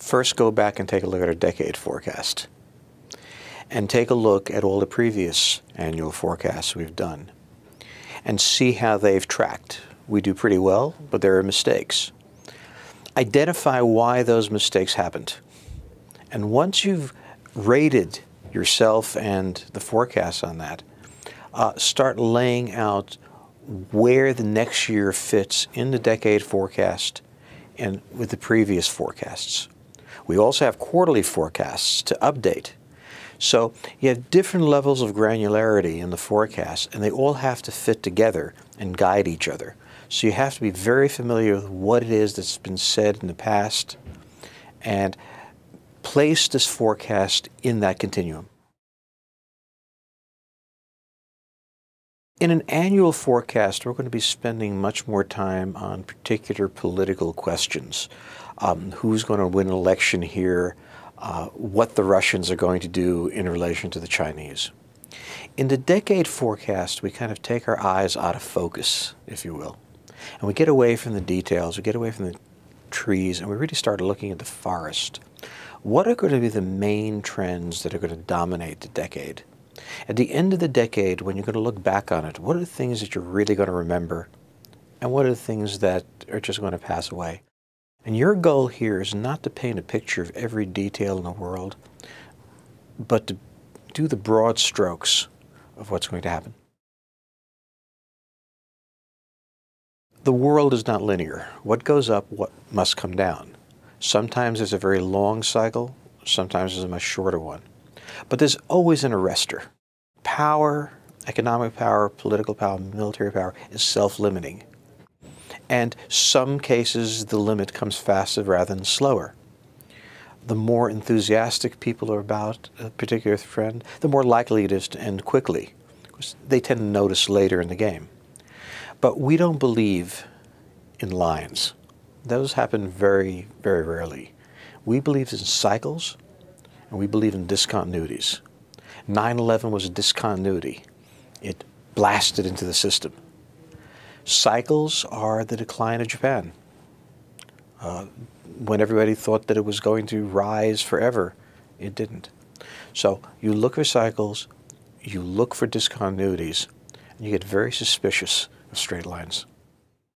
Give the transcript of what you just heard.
First, go back and take a look at our decade forecast. And take a look at all the previous annual forecasts we've done. And see how they've tracked. We do pretty well, but there are mistakes. Identify why those mistakes happened. And once you've rated yourself and the forecast on that, start laying out where the next year fits in the decade forecast and with the previous forecasts. We also have quarterly forecasts to update. So you have different levels of granularity in the forecast, and they all have to fit together and guide each other. So you have to be very familiar with what it is that's been said in the past and place this forecast in that continuum. In an annual forecast, we're going to be spending much more time on particular political questions. Who's going to win an election here? What the Russians are going to do in relation to the Chinese. In the decade forecast, we kind of take our eyes out of focus, if you will. And we get away from the details, we get away from the trees, and we really start looking at the forest. What are going to be the main trends that are going to dominate the decade? At the end of the decade, when you're going to look back on it, what are the things that you're really going to remember? And what are the things that are just going to pass away? And your goal here is not to paint a picture of every detail in the world, but to do the broad strokes of what's going to happen. The world is not linear. What goes up, what must come down. Sometimes there's a very long cycle, sometimes there's a much shorter one. But there's always an arrestor. Power, economic power, political power, military power is self-limiting. And some cases, the limit comes faster rather than slower. The more enthusiastic people are about a particular trend, the more likely it is to end quickly. They tend to notice later in the game. But we don't believe in lines. Those happen very, very rarely. We believe in cycles, and we believe in discontinuities. 9/11 was a discontinuity. It blasted into the system. Cycles are the decline of Japan. When everybody thought that it was going to rise forever, it didn't. So you look for cycles, you look for discontinuities, and you get very suspicious of straight lines.